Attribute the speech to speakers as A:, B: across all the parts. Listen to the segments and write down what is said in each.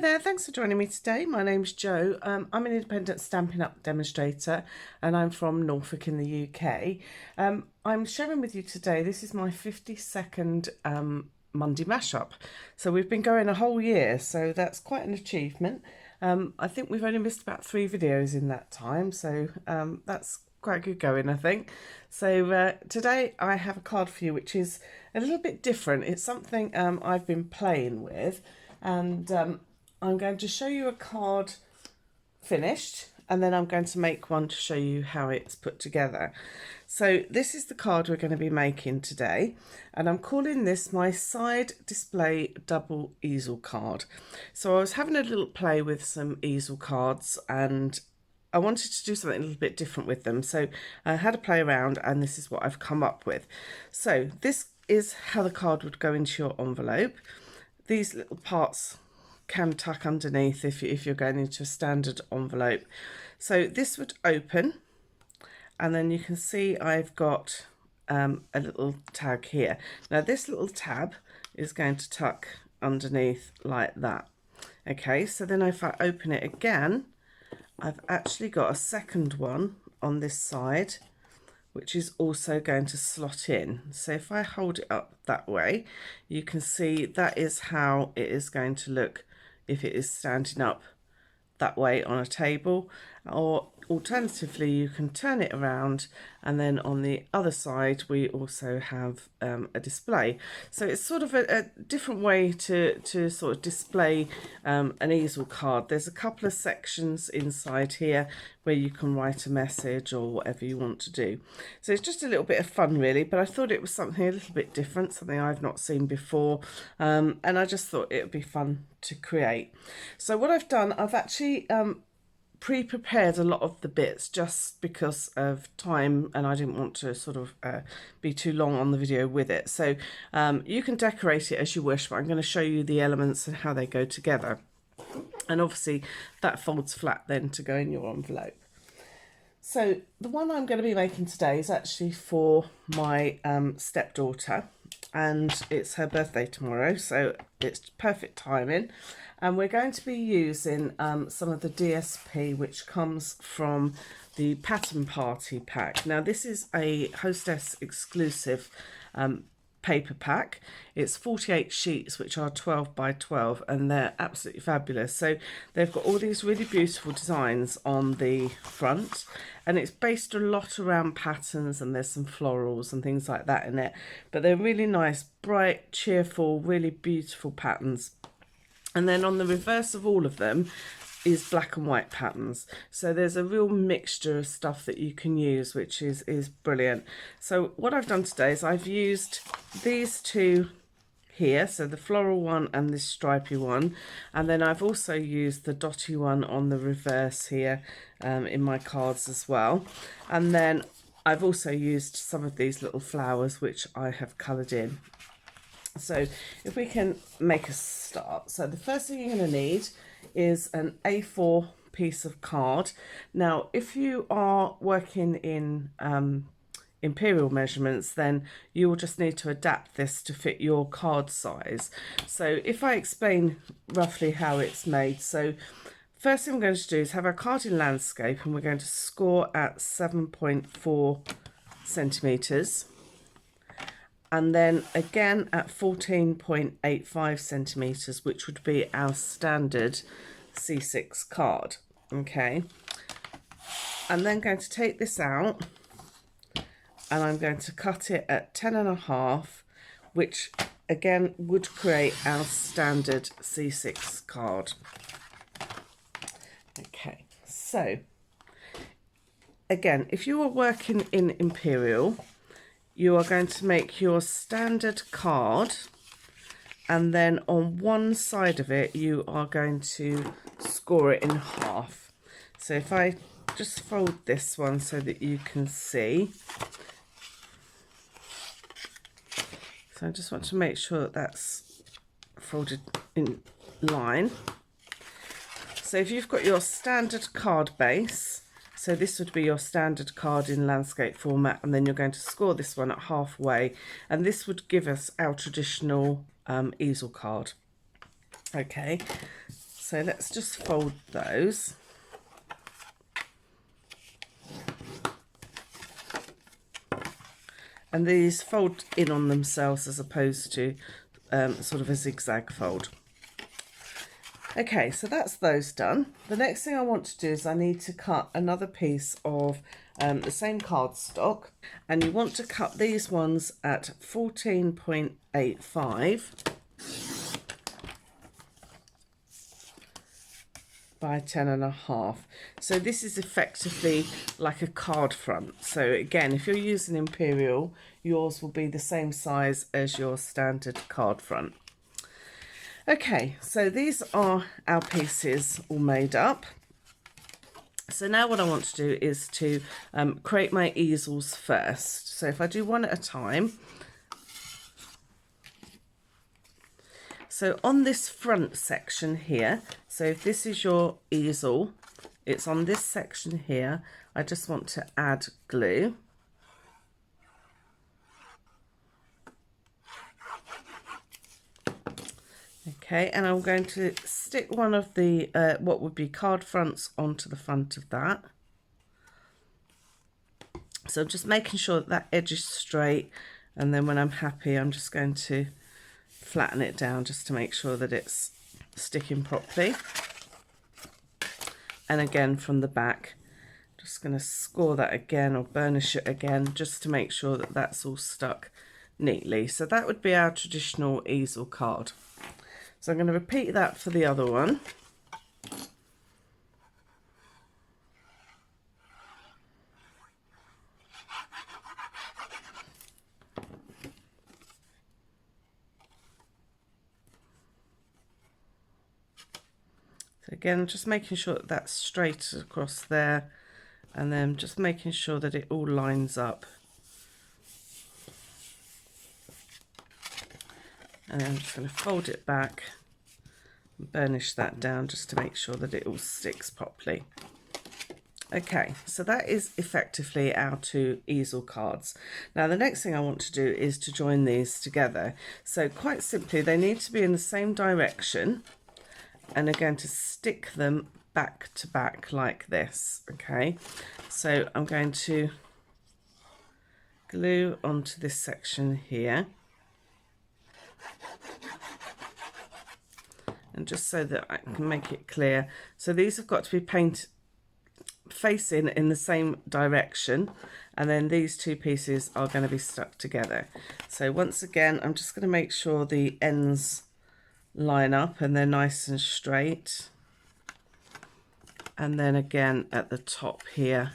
A: there, thanks for joining me today. My name's Jo. I'm an independent Stampin' Up demonstrator and I'm from Norfolk in the UK. I'm sharing with you today, this is my 52nd Monday mashup. So we've been going a whole year, so that's quite an achievement. I think we've only missed about 3 videos in that time, so that's quite good going, I think. So today I have a card for you which is a little bit different. It's something I've been playing with, and I'm going to show you a card finished, and then I'm going to make one to show you how it's put together. So this is the card we're going to be making today, and I'm calling this my side display double easel card. So I was having a little play with some easel cards and I wanted to do something a little bit different with them. So I had a play around and this is what I've come up with. So this is how the card would go into your envelope. These little parts can tuck underneath if you're going into a standard envelope. So this would open, and then you can see I've got a little tag here. Now this little tab is going to tuck underneath like that. Okay, so then if I open it again, I've actually got a second one on this side which is also going to slot in. So if I hold it up that way, you can see that is how it is going to look if it is standing up that way on a table, or alternatively you can turn it around and then on the other side we also have a display. So it's sort of a different way to sort of display an easel card. There's a couple of sections inside here where you can write a message or whatever you want to do. So it's just a little bit of fun really, but I thought it was something a little bit different, something I've not seen before, and I just thought it would be fun to create. So what I've done, I've actually pre-prepared a lot of the bits just because of time, and I didn't want to sort of be too long on the video with it. So you can decorate it as you wish, but I'm going to show you the elements and how they go together. And obviously that folds flat then to go in your envelope. So the one I'm going to be making today is actually for my stepdaughter, and it's her birthday tomorrow, so it's perfect timing. And we're going to be using some of the DSP which comes from the Pattern Party pack. Now this is a Hostess exclusive paper pack. It's 48 sheets which are 12 by 12 and they're absolutely fabulous. So they've got all these really beautiful designs on the front, and it's based a lot around patterns, and there's some florals and things like that in it, but they're really nice, bright, cheerful, really beautiful patterns. And then on the reverse of all of them is black and white patterns. So there's a real mixture of stuff that you can use, which is brilliant. So what I've done today is I've used these two here, so the floral one and this stripy one, and then I've also used the dotty one on the reverse here in my cards as well. And then I've also used some of these little flowers which I have coloured in. So if we can make a start. So the first thing you're going to need is an A4 piece of card. Now if you are working in imperial measurements, then you will just need to adapt this to fit your card size. So if I explain roughly how it's made, so first thing I'm going to do is have our card in landscape, and we're going to score at 7.4 centimetres. And then again at 14.85 centimetres, which would be our standard C6 card. Okay. I'm then going to take this out, and I'm going to cut it at 10.5, which again would create our standard C6 card. Okay, so again, if you are working in imperial, you are going to make your standard card, and then on one side of it you are going to score it in half. So if I just fold this one so that you can see. So I just want to make sure that that's folded in line. So if you've got your standard card base, so this would be your standard card in landscape format, and then you're going to score this one at halfway, and this would give us our traditional easel card. Okay, So let's just fold those. And these fold in on themselves as opposed to sort of a zigzag fold. Okay, so that's those done. The next thing I want to do is I need to cut another piece of the same cardstock, and you want to cut these ones at 14.85 by 10.5. So this is effectively like a card front. So again, if you're using Imperial, yours will be the same size as your standard card front. Okay, so these are our pieces all made up. So now what I want to do is to create my easels first. So if I do one at a time. So on this front section here, so if this is your easel, it's on this section here. I just want to add glue. Okay, and I'm going to stick one of the what would be card fronts onto the front of that. So I'm just making sure that that edge is straight, and then when I'm happy, I'm just going to flatten it down just to make sure that it's sticking properly. And again from the back, just going to score that again or burnish it again just to make sure that that's all stuck neatly. So that would be our traditional easel card. So I'm going to repeat that for the other one. So again, just making sure that that's straight across there, and then just making sure that it all lines up. And I'm just going to fold it back and burnish that down just to make sure that it all sticks properly. Okay, so that is effectively our two easel cards. Now the next thing I want to do is to join these together. So quite simply, they need to be in the same direction, and again to stick them back to back like this. Okay, so I'm going to glue onto this section here. And just so that I can make it clear, so these have got to be facing in the same direction, and then these two pieces are going to be stuck together. So once again, I'm just going to make sure the ends line up and they're nice and straight. And then again at the top here,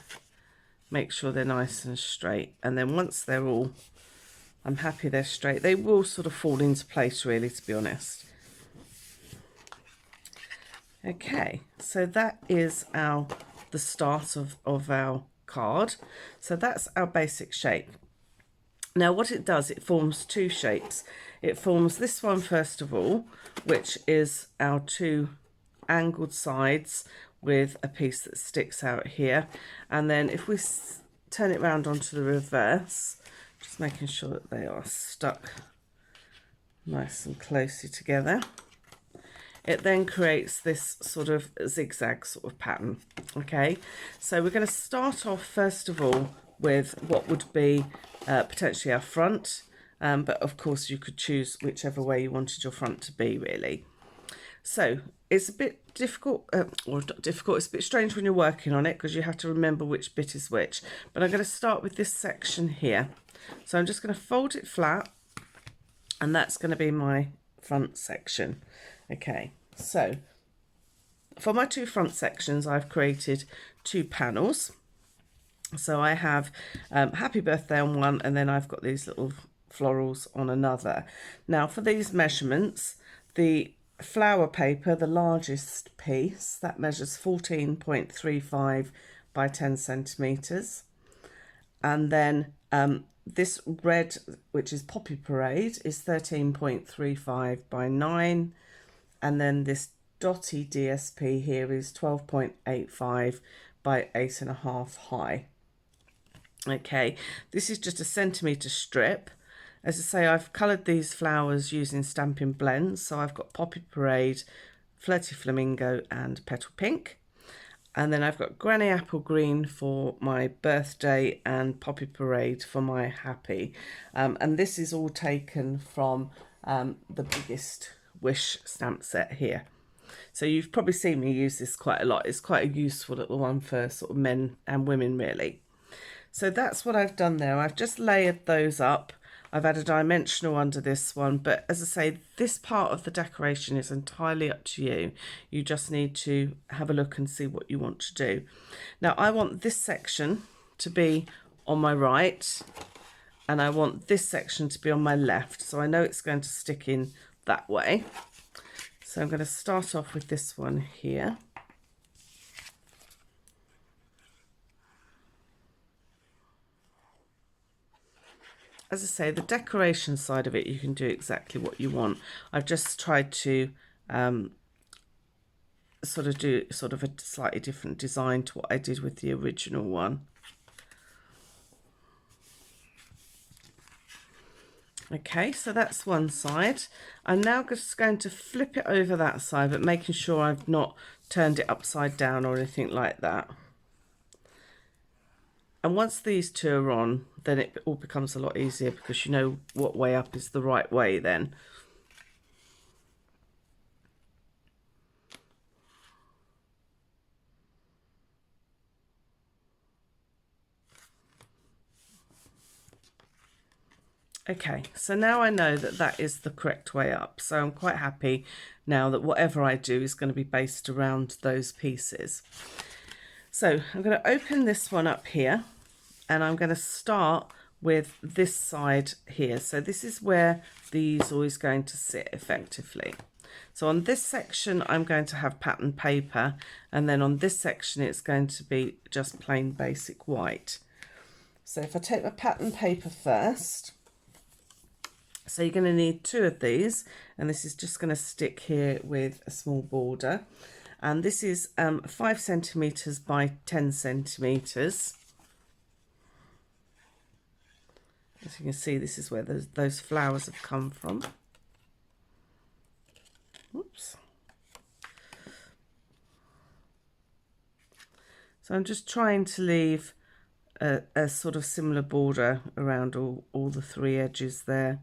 A: make sure they're nice and straight. And then once they're all, I'm happy they're straight, they will sort of fall into place really, to be honest. Okay, so that is the start of our card. So that's our basic shape. Now what it does, it forms two shapes. It forms this one first of all, which is our two angled sides with a piece that sticks out here. And then if we turn it round onto the reverse, just making sure that they are stuck nice and closely together, it then creates this sort of zigzag sort of pattern. Okay, so we're going to start off first of all with what would be potentially our front, but of course you could choose whichever way you wanted your front to be really. So it's a bit difficult, or not difficult, it's a bit strange when you're working on it because you have to remember which bit is which. But I'm going to start with this section here. So I'm just going to fold it flat, and that's going to be my front section. Okay, so for my two front sections, I've created two panels. So I have Happy Birthday on one, and then I've got these little florals on another. Now for these measurements, the flower paper, the largest piece, that measures 14.35 by 10 centimetres. And then this red, which is Poppy Parade, is 13.35 by 9. And then this dotty DSP here is 12.85 by 8.5 high. Okay, this is just a centimetre strip. As I say, I've coloured these flowers using Stampin' Blends. So I've got Poppy Parade, Flirty Flamingo and Petal Pink. And then I've got Granny Apple Green for my birthday and Poppy Parade for my happy. And this is all taken from the Biggest Wish stamp set here. So you've probably seen me use this quite a lot. It's quite a useful little one for sort of men and women really. So that's what I've done there. I've just layered those up. I've had a dimensional under this one, but as I say, this part of the decoration is entirely up to you. You just need to have a look and see what you want to do. Now I want this section to be on my right and I want this section to be on my left. So I know it's going to stick in that way. So I'm going to start off with this one here. As I say, the decoration side of it, you can do exactly what you want. I've just tried to do a slightly different design to what I did with the original one. Okay, so that's one side. I'm now just going to flip it over that side, but making sure I've not turned it upside down or anything like that. And once these two are on, then it all becomes a lot easier because you know what way up is the right way then. Okay, so now I know that that is the correct way up. So I'm quite happy now that whatever I do is going to be based around those pieces. So I'm going to open this one up here and I'm going to start with this side here. So this is where the easel is going to sit effectively. So on this section, I'm going to have pattern paper, and then on this section, it's going to be just plain basic white. So if I take my pattern paper first, so you're going to need 2 of these, and this is just going to stick here with a small border. And this is 5 centimeters by 10 centimeters. As you can see, this is where those flowers have come from. Oops. So I'm just trying to leave a sort of similar border around all the 3 edges there.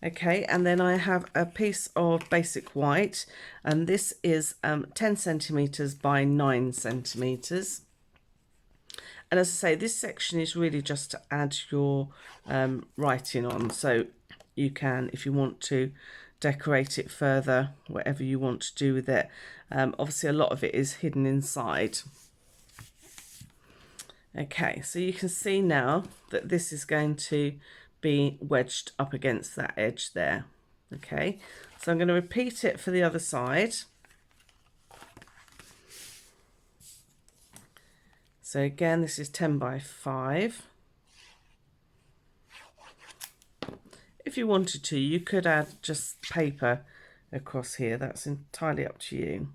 A: Okay, and then I have a piece of basic white, and this is 10 centimeters by 9 centimeters. And as I say, this section is really just to add your writing on. So you can, if you want to, decorate it further, whatever you want to do with it. Obviously, a lot of it is hidden inside. Okay, so you can see now that this is going to be wedged up against that edge there. Okay, so I'm going to repeat it for the other side. So again, this is 10 by 5. If you wanted to, you could add just paper across here. That's entirely up to you.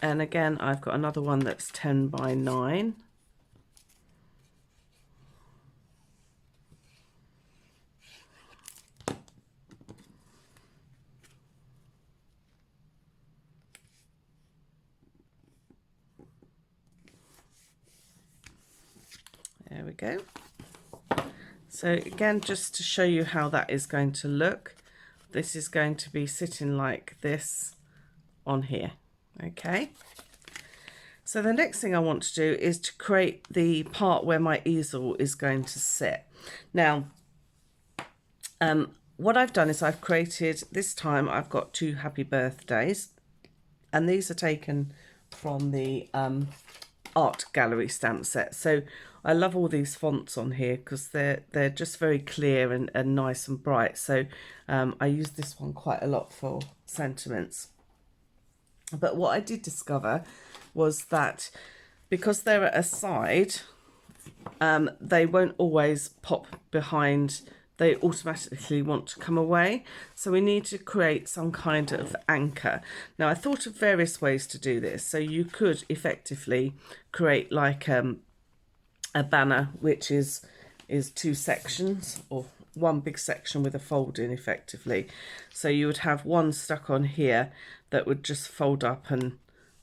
A: And again, I've got another one that's 10 by 9. There we go. So again, just to show you how that is going to look, this is going to be sitting like this on here. Okay. So the next thing I want to do is to create the part where my easel is going to sit. Now, what I've done is I've created, this time I've got 2 happy birthdays, and these are taken from the art gallery stamp set. So I love all these fonts on here because they're just very clear and nice and bright. So I use this one quite a lot for sentiments. But what I did discover was that because they're at a side, they won't always pop behind. They automatically want to come away. So we need to create some kind of anchor. Now I thought of various ways to do this. So you could effectively create like a banner which is is two sections, or one big section with a fold in effectively. So you would have one stuck on here that would just fold up and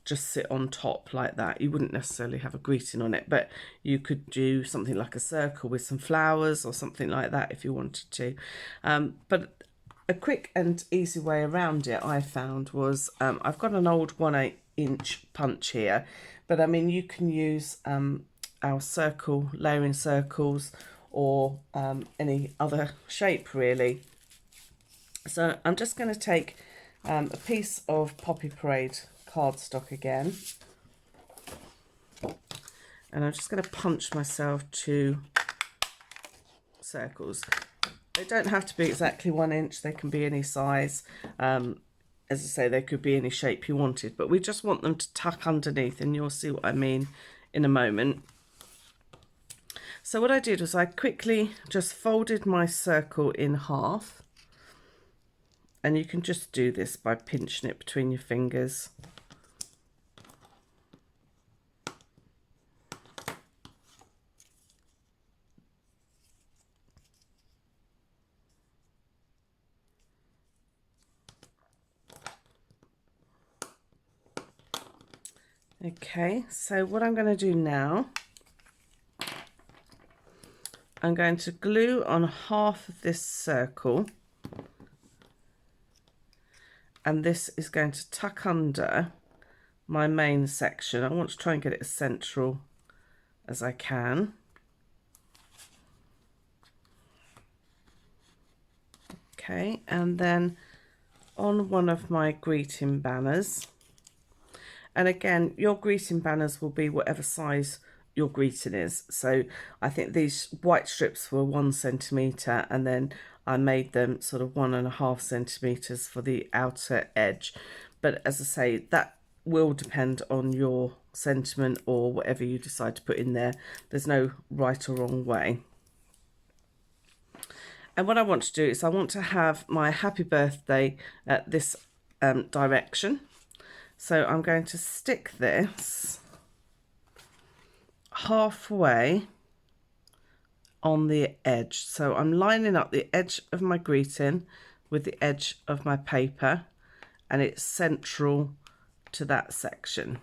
A: just sit on top like that. You wouldn't necessarily have a greeting on it, but you could do something like a circle with some flowers or something like that if you wanted to. But a quick and easy way around it I found was, I've got an old 1/8 inch punch here, but I mean you can use our circle, layering circles, or any other shape really. So I'm just going to take a piece of Poppy Parade cardstock again, and I'm just going to punch myself 2 circles. They don't have to be exactly 1 inch, they can be any size. As I say, they could be any shape you wanted, but we just want them to tuck underneath, and you'll see what I mean in a moment. So what I did was I quickly just folded my circle in half, and you can just do this by pinching it between your fingers. Okay, so what I'm going to do now, I'm going to glue on half of this circle, and this is going to tuck under my main section. I want to try and get it as central as I can. Okay, and then on one of my greeting banners, and again your greeting banners will be whatever size your greeting is. So I think these white strips were 1 centimetre, and then I made them sort of 1.5 centimetres for the outer edge. But as I say, that will depend on your sentiment or whatever you decide to put in there. There's no right or wrong way. And what I want to do is I want to have my happy birthday at this direction. So I'm going to stick this halfway on the edge. So I'm lining up the edge of my greeting with the edge of my paper, and it's central to that section.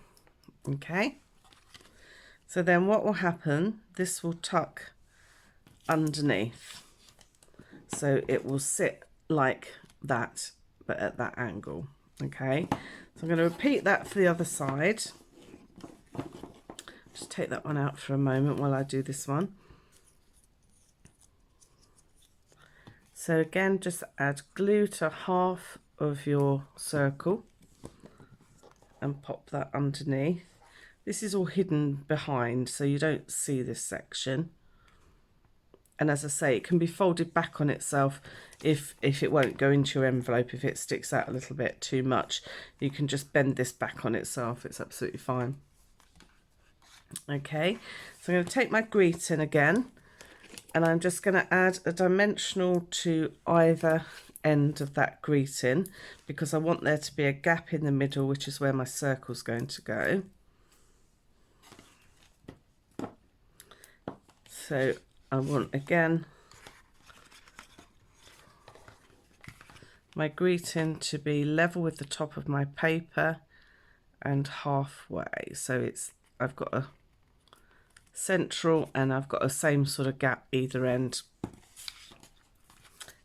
A: Okay, so then what will happen, this will tuck underneath, so it will sit like that but at that angle. Okay, so I'm going to repeat that for the other side. Just take that one out for a moment while I do this one. So again, just add glue to half of your circle and pop that underneath. This is all hidden behind, so you don't see this section. And as I say, it can be folded back on itself if it won't go into your envelope. If it sticks out a little bit too much, you can just bend this back on itself. It's absolutely fine. Okay, so I'm going to take my greeting again, and I'm just going to add a dimensional to either end of that greeting, because I want there to be a gap in the middle, which is where my circle's going to go. So I want, again, my greeting to be level with the top of my paper and halfway. So I've got a central and I've got a same sort of gap either end.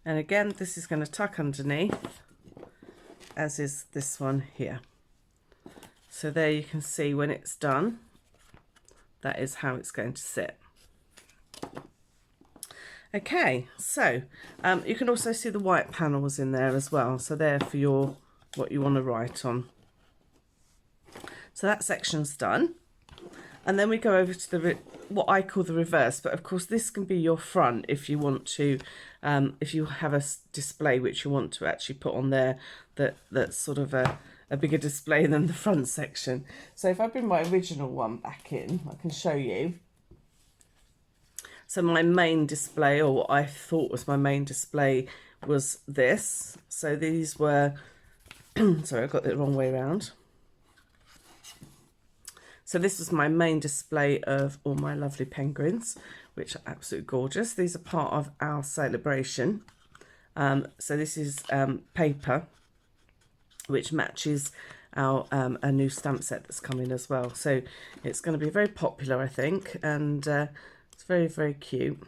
A: And again, this is going to tuck underneath, as is this one here. So there you can see when it's done, that is how it's going to sit. Okay, so you can also see the white panels in there as well. So they're for what you want to write on. So that section's done. And then we go over to what I call the reverse, but of course this can be your front if you want to, if you have a display which you want to actually put on there that's sort of a bigger display than the front section. So if I bring my original one back in, I can show you. So my main display, or what I thought was my main display, was this. So these were, sorry, I got it the wrong way around. So this was my main display of all my lovely penguins, which are absolutely gorgeous. These are part of our celebration. So this is paper, which matches our a new stamp set that's coming as well. So it's going to be very popular, I think, and it's very, very cute.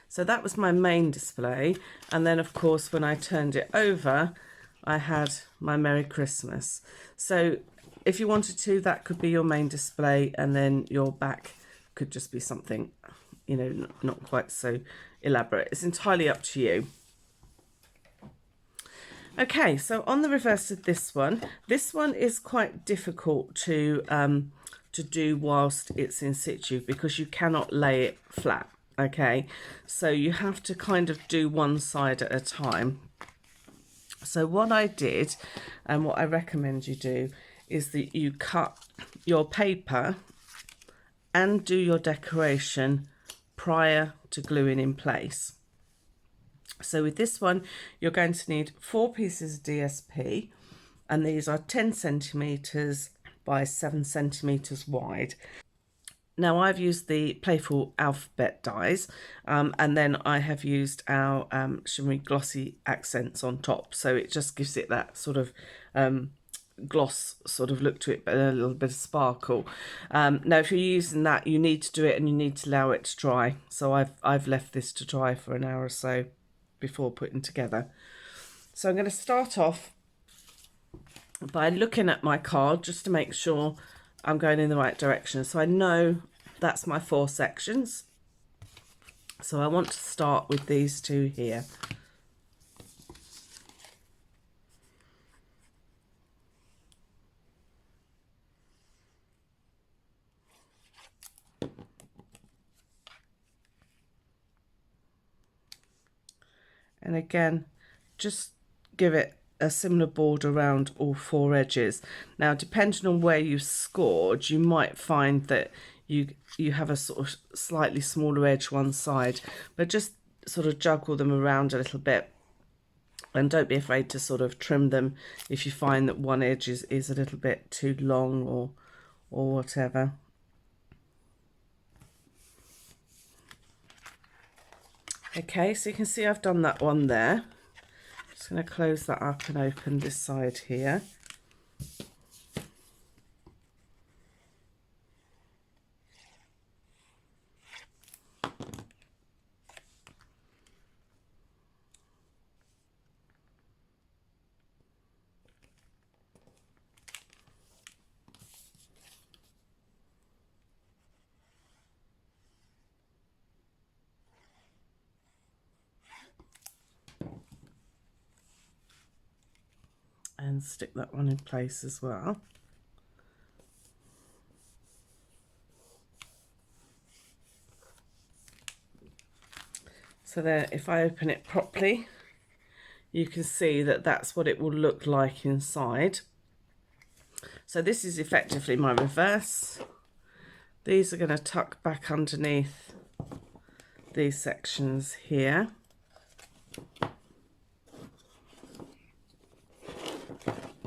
A: So that was my main display, and then of course when I turned it over I had my Merry Christmas. So if you wanted to, that could be your main display, and then your back could just be something, you know, not quite so elaborate. It's entirely up to you. Okay, so on the reverse of this one is quite difficult to do whilst it's in situ, because you cannot lay it flat. Okay, so you have to kind of do one side at a time. So what I did, and what I recommend you do, is that you cut your paper and do your decoration prior to gluing in place. So with this one, you're going to need 4 pieces of DSP, and these are 10 centimetres by 7 centimetres wide. Now I've used the Playful Alphabet dies, and then I have used our shimmery glossy accents on top, so it just gives it that sort of gloss sort of look to it, but a little bit of sparkle. Now if you're using that, you need to do it and you need to allow it to dry. So I've left this to dry for an hour or so before putting together. So I'm going to start off by looking at my card just to make sure I'm going in the right direction. So I know that's my 4 sections. So I want to start with these 2 here. And again, just give it a similar border around all 4 edges. Now, depending on where you scored, you might find that you have a sort of slightly smaller edge one side, but just sort of juggle them around a little bit, and don't be afraid to sort of trim them if you find that one edge is a little bit too long or whatever. Okay, so you can see I've done that one there. Just going to close that up and open this side here. And stick that one in place as well. So there, if I open it properly, you can see that that's what it will look like inside. So this is effectively my reverse. These are going to tuck back underneath these sections here.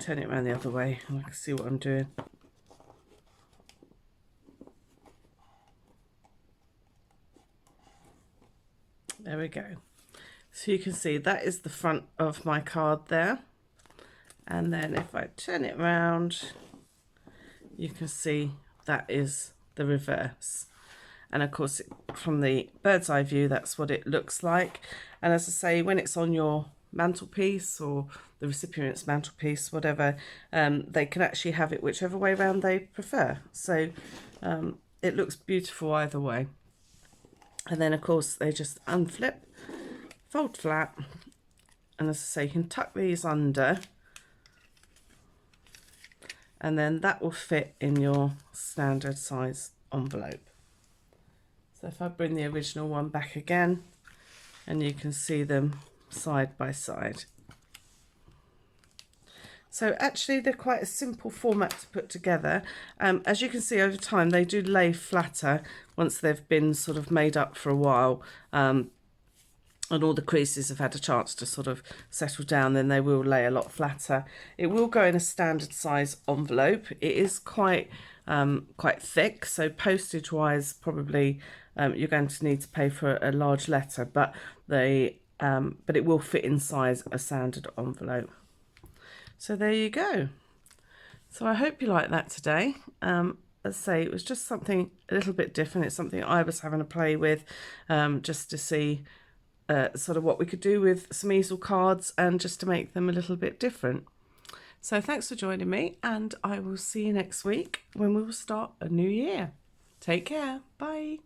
A: Turn it around the other way and I can see what I'm doing. There we go. So you can see that is the front of my card there. And then if I turn it around, you can see that is the reverse. And of course, from the bird's eye view, that's what it looks like. And as I say, when it's on your mantelpiece or the recipient's mantelpiece, whatever, they can actually have it whichever way around they prefer. So it looks beautiful either way. And then of course they just unflip, fold flat, and as I say, you can tuck these under, and then that will fit in your standard size envelope. So if I bring the original one back again, and you can see them side by side. So actually they're quite a simple format to put together. As you can see over time, they do lay flatter once they've been sort of made up for a while, and all the creases have had a chance to sort of settle down, then they will lay a lot flatter. It will go in a standard size envelope. It is quite quite thick, so postage wise probably you're going to need to pay for a large letter, but it will fit inside a standard envelope. So there you go. So I hope you like that today. As I say, it was just something a little bit different. It's something I was having a play with, just to see sort of what we could do with some easel cards and just to make them a little bit different. So thanks for joining me, and I will see you next week when we will start a new year. Take care. Bye.